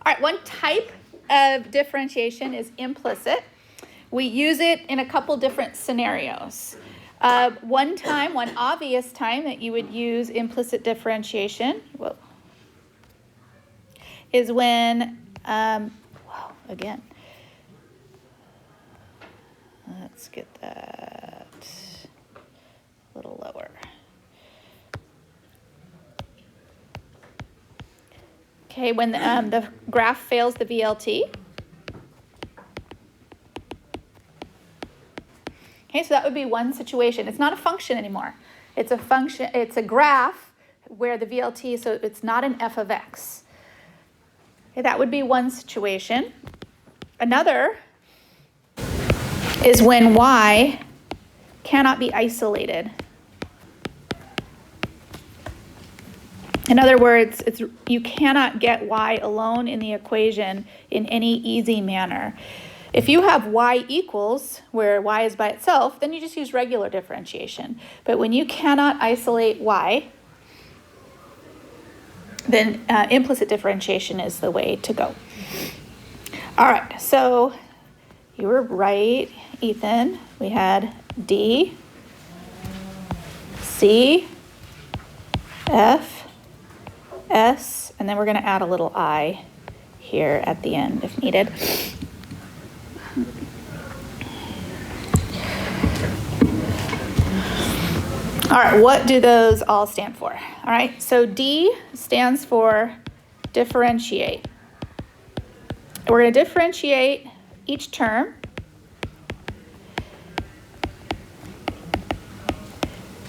All right, one type of differentiation is implicit. We use it in a couple different scenarios. One obvious time that you would use implicit differentiation is when, again, let's get that a little lower. Okay, when the graph fails the VLT. Okay, so that would be one situation. It's not a function anymore. It's a function. It's a graph where the VLT, so it's not an f of x. Okay, that would be one situation. Another is when y cannot be isolated. In other words, you cannot get y alone in the equation in any easy manner. If you have y equals, where y is by itself, then you just use regular differentiation. But when you cannot isolate y, then implicit differentiation is the way to go. All right, so you were right, Ethan. We had D, C, F, S, and then we're going to add a little I here at the end if needed. All right, what do those all stand for? All right, so D stands for differentiate. We're going to differentiate each term.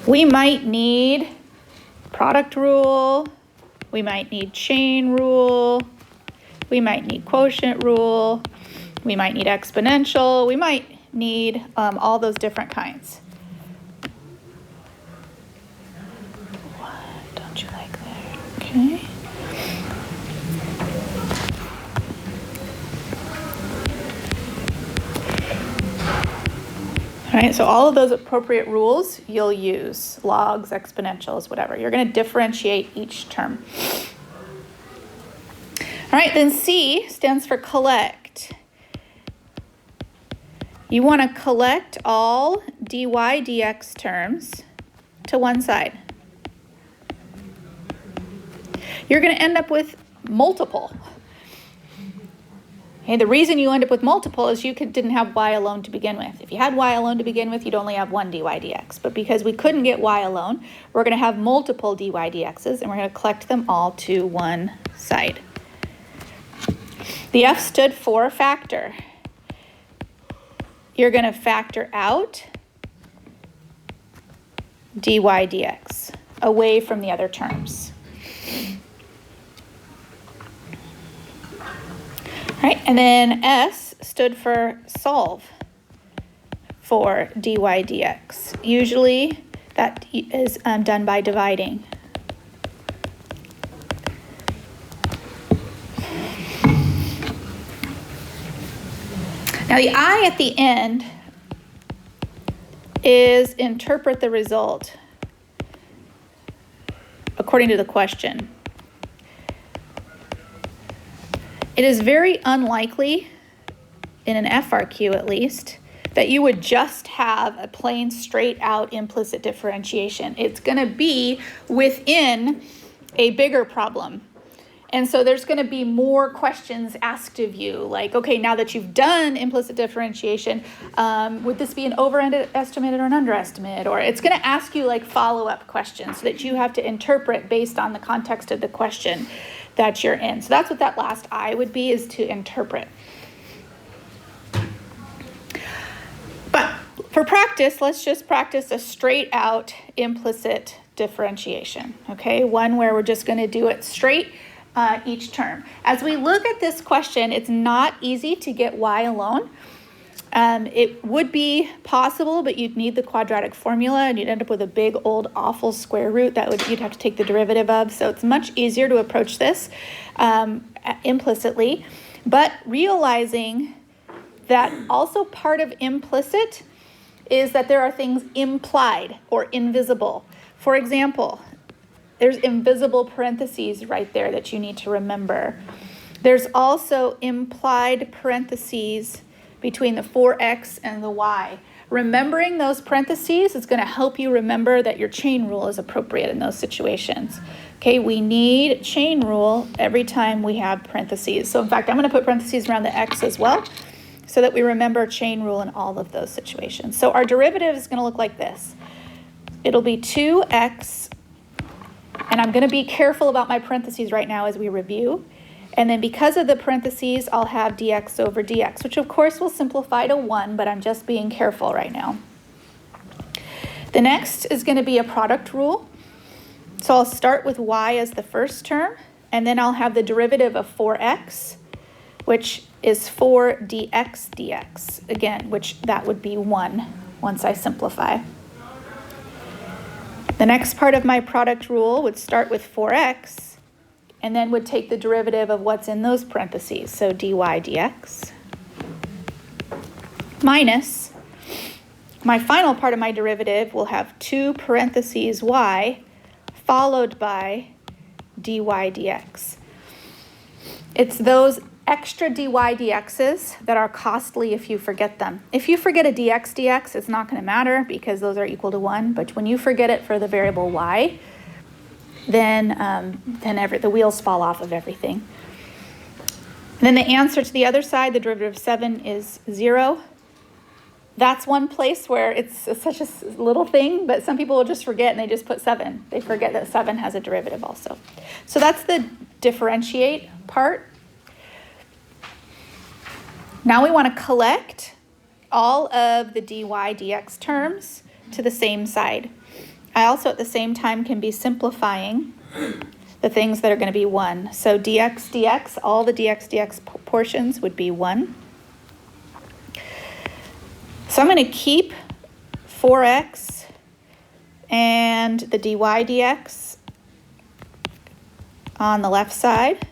We might need product rule. We might need chain rule. We might need quotient rule. We might need exponential. We might need all those different kinds. What don't you like there? Okay. All right, so all of those appropriate rules you'll use, logs, exponentials, whatever. You're going to differentiate each term. All right, then C stands for collect. You want to collect all dy dx terms to one side. You're going to end up with multiple. Okay, the reason you end up with multiple is you didn't have y alone to begin with. If you had y alone to begin with, you'd only have one dy dx. But because we couldn't get y alone, we're going to have multiple dy dx's, and we're going to collect them all to one side. The F stood for factor. You're going to factor out dy dx away from the other terms. All right, and then S stood for solve for dy dx. Usually that is done by dividing. Now the I at the end is interpret the result according to the question. It is very unlikely, in an FRQ at least, that you would just have a plain straight out implicit differentiation. It's going to be within a bigger problem. And so there's going to be more questions asked of you, like, okay, now that you've done implicit differentiation, would this be an overestimate or an underestimate? Or it's going to ask you like follow-up questions so that you have to interpret based on the context of the question that you're in. So that's what that last I would be, is to interpret. But for practice, let's just practice a straight out implicit differentiation, okay? One where we're just going to do it straight each term. As we look at this question, it's not easy to get y alone. It would be possible, but you'd need the quadratic formula and you'd end up with a big old awful square root that you'd have to take the derivative of. So it's much easier to approach this implicitly, but realizing that also part of implicit is that there are things implied or invisible. For example, there's invisible parentheses right there that you need to remember. There's also implied parentheses between the 4x and the y. Remembering those parentheses is going to help you remember that your chain rule is appropriate in those situations. Okay, we need chain rule every time we have parentheses. So in fact, I'm going to put parentheses around the x as well so that we remember chain rule in all of those situations. So our derivative is going to look like this. It'll be 2x, and I'm going to be careful about my parentheses right now as we review. And then because of the parentheses, I'll have dx over dx, which of course will simplify to 1, but I'm just being careful right now. The next is going to be a product rule. So I'll start with y as the first term, and then I'll have the derivative of 4x, which is 4 dx dx, again, which that would be 1 once I simplify. The next part of my product rule would start with 4x, and then would take the derivative of what's in those parentheses, so dy dx, minus my final part of my derivative will have 2 parentheses y followed by dy dx. It's those extra dy dx's that are costly if you forget them. If you forget a dx dx, it's not going to matter because those are equal to 1, but when you forget it for the variable y, then the wheels fall off of everything. And then the answer to the other side, the derivative of 7 is 0. That's one place where it's such a little thing, but some people will just forget and they just put 7. They forget that 7 has a derivative also. So that's the differentiate part. Now we want to collect all of the dy dx terms to the same side. I also at the same time can be simplifying the things that are going to be 1. So dx dx, all the dx dx portions would be 1. So I'm going to keep 4x and the dy dx on the left side.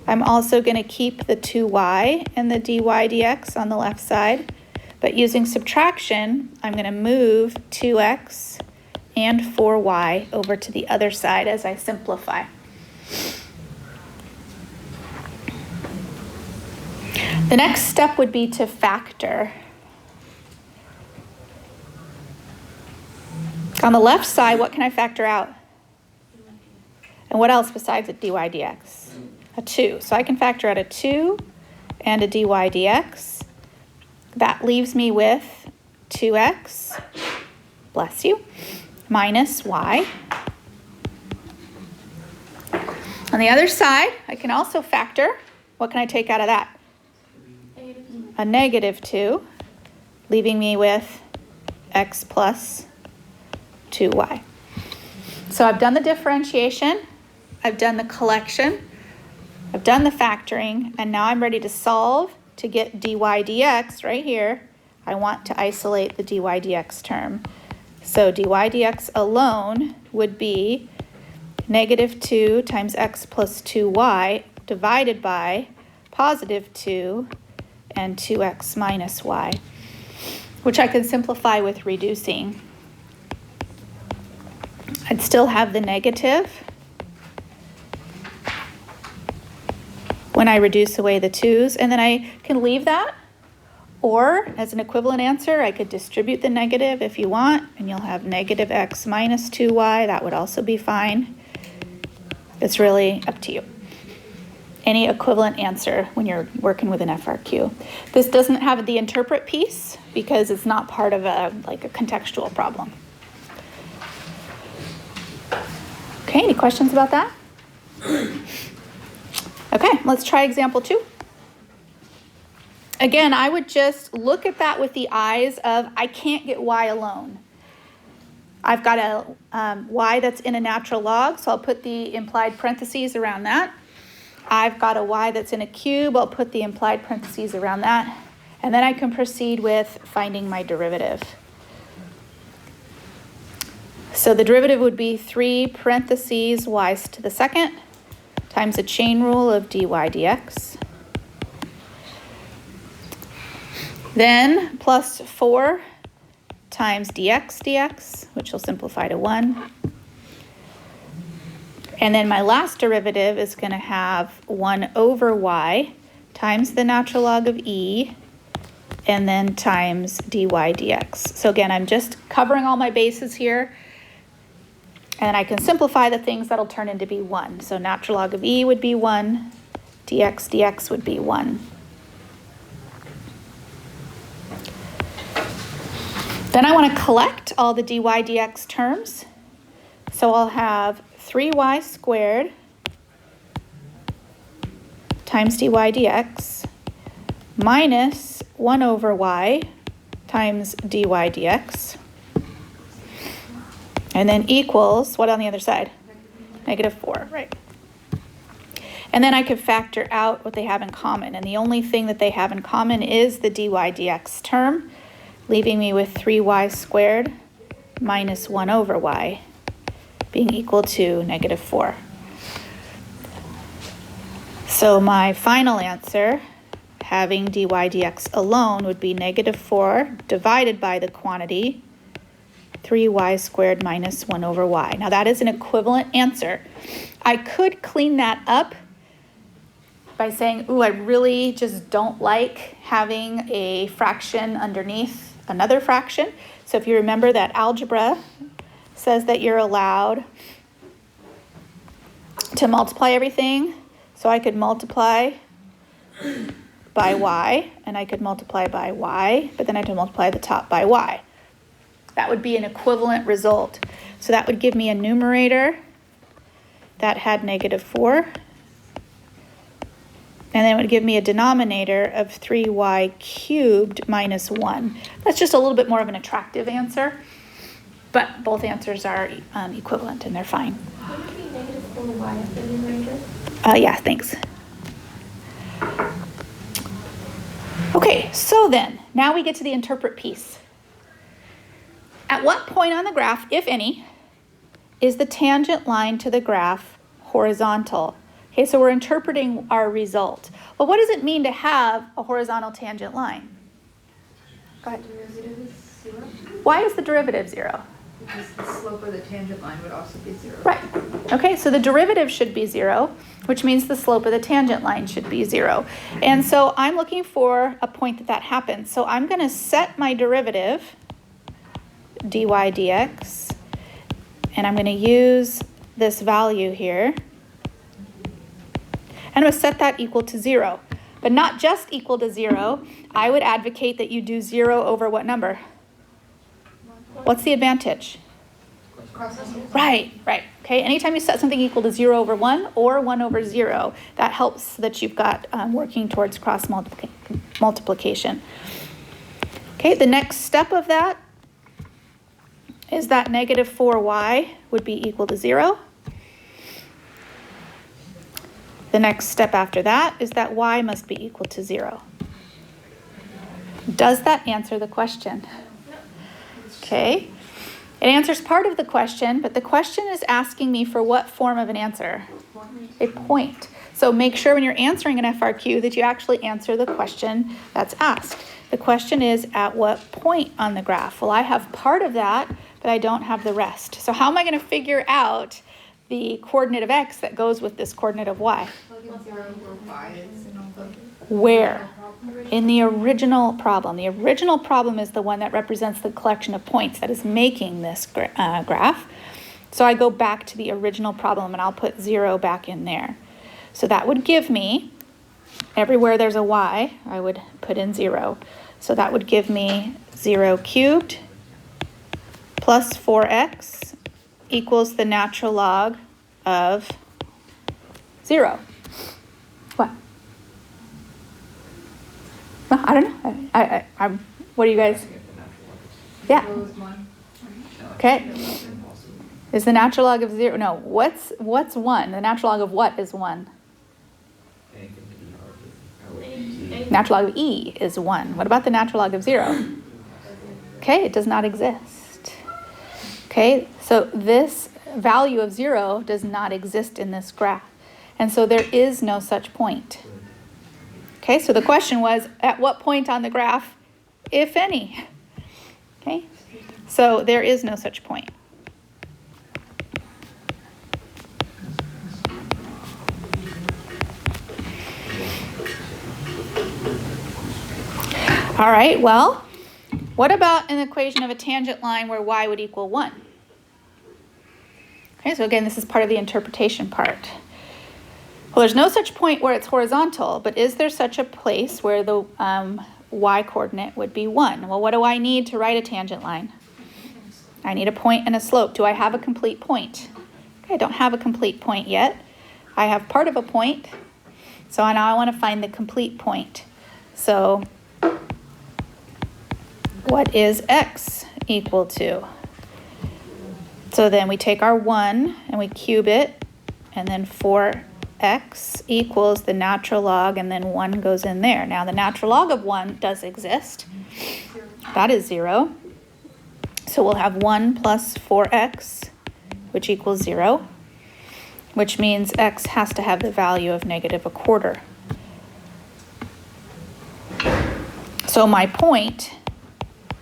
I'm also going to keep the 2y and the dy dx on the left side. But using subtraction, I'm going to move 2x and 4y over to the other side as I simplify. The next step would be to factor. On the left side, what can I factor out? And what else besides a dy dx? A 2. So I can factor out a 2 and a dy dx. That leaves me with 2x, bless you, minus y. On the other side, I can also factor. What can I take out of that? A negative 2, leaving me with x plus 2y. So I've done the differentiation, I've done the collection, I've done the factoring, and now I'm ready to solve to get dy dx right here. I want to isolate the dy dx term. So dy dx alone would be negative 2 times x plus 2y divided by positive 2 and 2x minus y, which I can simplify with reducing. I'd still have the negative when I reduce away the 2's, and then I can leave that, or as an equivalent answer, I could distribute the negative if you want, and you'll have negative x minus 2y. That would also be fine. It's really up to you. Any equivalent answer when you're working with an FRQ. This doesn't have the interpret piece because it's not part of a contextual problem. Okay, any questions about that? Okay, let's try example 2. Again, I would just look at that with the eyes of, I can't get y alone. I've got a y that's in a natural log, so I'll put the implied parentheses around that. I've got a y that's in a cube, I'll put the implied parentheses around that. And then I can proceed with finding my derivative. So the derivative would be 3 parentheses y to the second times the chain rule of dy dx. Then plus 4 times dx dx, which will simplify to 1. And then my last derivative is going to have 1 over y times the natural log of e, and then times dy dx. So again, I'm just covering all my bases here, and I can simplify the things that'll turn into be 1. So natural log of e would be 1, dx dx would be 1. Then I want to collect all the dy dx terms. So I'll have 3y squared times dy dx minus 1 over y times dy dx. And then equals, what on the other side? -4, right. And then I could factor out what they have in common. And the only thing that they have in common is the dy dx term, leaving me with 3y squared minus 1 over y being equal to -4. So my final answer, having dy dx alone, would be -4 divided by the quantity 3y squared minus 1 over y. Now that is an equivalent answer. I could clean that up by saying, ooh, I really just don't like having a fraction underneath another fraction. So if you remember that algebra says that you're allowed to multiply everything. So I could multiply by y, and I could multiply by y, but then I have to multiply the top by y. That would be an equivalent result. So that would give me a numerator that had -4. And then it would give me a denominator of 3y cubed minus 1. That's just a little bit more of an attractive answer, but both answers are equivalent and they're fine. Would it be -4y as the numerator? Yeah, thanks. Okay, so then, now we get to the interpret piece. At what point on the graph, if any, is the tangent line to the graph horizontal? Okay, so we're interpreting our result. Well, what does it mean to have a horizontal tangent line? Go ahead. The derivative is 0. Why is the derivative 0? Because the slope of the tangent line would also be 0. Right. Okay, so the derivative should be 0, which means the slope of the tangent line should be 0. And so I'm looking for a point that happens. So I'm going to set my derivative, dy dx, and I'm going to use this value here. And I'm going to set that equal to 0. But not just equal to 0. I would advocate that you do 0 over what number? What's the advantage? Right. Okay, anytime you set something equal to 0 over 1 or 1 over 0, that helps that you've got working towards cross multiplication. Okay, the next step of that is that -4y would be equal to 0. The next step after that is that y must be equal to 0. Does that answer the question? Okay. It answers part of the question, but the question is asking me for what form of an answer? A point. So make sure when you're answering an FRQ that you actually answer the question that's asked. The question is, at what point on the graph? Well, I have part of that, but I don't have the rest. So how am I going to figure out the coordinate of x that goes with this coordinate of y? Where? In the original problem. The original problem is the one that represents the collection of points that is making this graph. So I go back to the original problem and I'll put 0 back in there. So that would give me, everywhere there's a y, I would put in 0. So that would give me 0 cubed plus 4x equals the natural log of 0. What? Well, I don't know. I'm. What do you guys? Yeah. Okay. Is the natural log of 0? No. What's 1? The natural log of what is 1? Natural log of e is 1. What about the natural log of 0? Okay, it does not exist. Okay, so this value of 0 does not exist in this graph. And so there is no such point. Okay, so the question was, at what point on the graph, if any? Okay, so there is no such point. All right, well, what about an equation of a tangent line where y would equal 1? Okay, so again, this is part of the interpretation part. Well, there's no such point where it's horizontal, but is there such a place where the y-coordinate would be 1? Well, what do I need to write a tangent line? I need a point and a slope. Do I have a complete point? Okay, I don't have a complete point yet. I have part of a point, so now I want to find the complete point. So what is x equal to? So then we take our 1 and we cube it, and then 4x equals the natural log, and then 1 goes in there. Now the natural log of 1 does exist. That is 0. So we'll have 1 plus 4x, which equals 0, which means x has to have the value of -1/4. So my point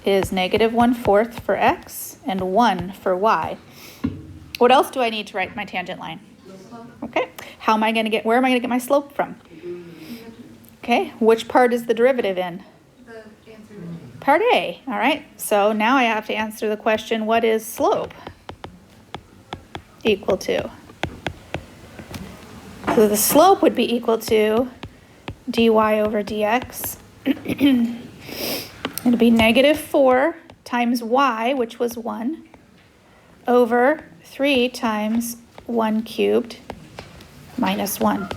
is -1/4 for x and 1 for y. What else do I need to write my tangent line? Okay, where am I going to get my slope from? Okay, which part is the derivative in? The answer. Part A, all right. So now I have to answer the question, what is slope equal to? So the slope would be equal to dy over dx. It'll be -4 times y, which was 1, over 3 times 1 cubed minus 1.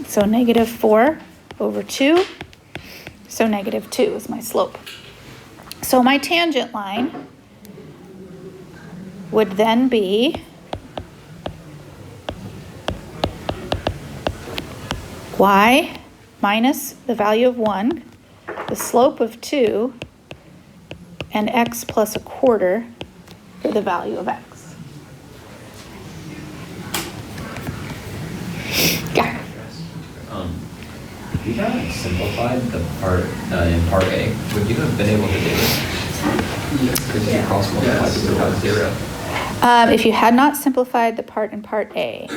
So -4 over 2. So -2 is my slope. So my tangent line would then be y minus the value of 1, the slope of 2, and x plus 1/4 for the value of x. Yeah. If you hadn't simplified the part in part A, would you have been able to do it? Because you cross multiplied to about 0. If you had not simplified the part in part A,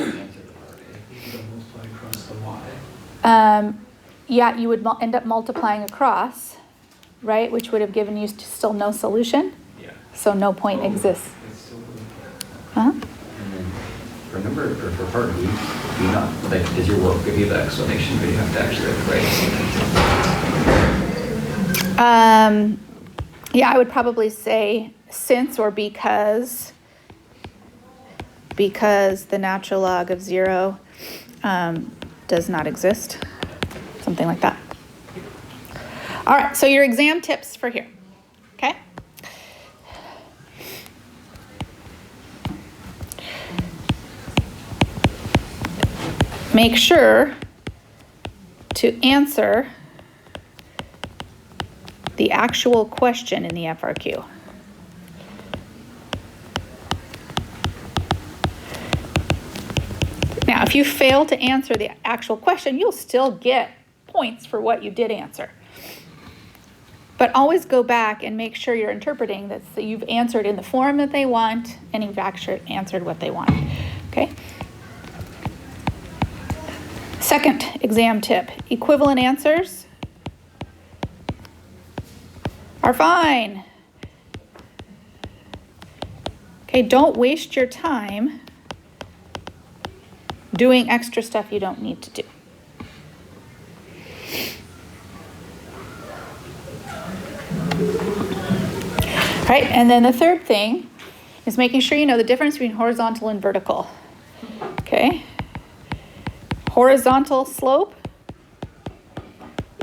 yeah, you would end up multiplying across, right? Which would have given you still no solution. Yeah. So no point exists. Huh? And then remember, for part B, do you not, like, does your work give you the explanation, but you have to actually write something? Yeah, I would probably say since or because the natural log of 0 does not exist. Something like that. All right, so your exam tips for here, okay? Make sure to answer the actual question in the FRQ. Now, if you fail to answer the actual question, you'll still get points for what you did answer. But always go back and make sure you're interpreting that so you've answered in the form that they want and you've actually answered what they want. Okay? Second exam tip, equivalent answers are fine. Okay, don't waste your time doing extra stuff you don't need to do. All right, and then the third thing is making sure you know the difference between horizontal and vertical. Okay? Horizontal slope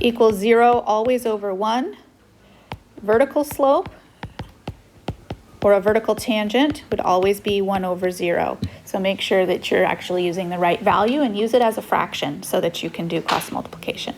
equals 0 always over 1. Vertical slope or a vertical tangent would always be 1 over 0. So make sure that you're actually using the right value and use it as a fraction so that you can do cross multiplication.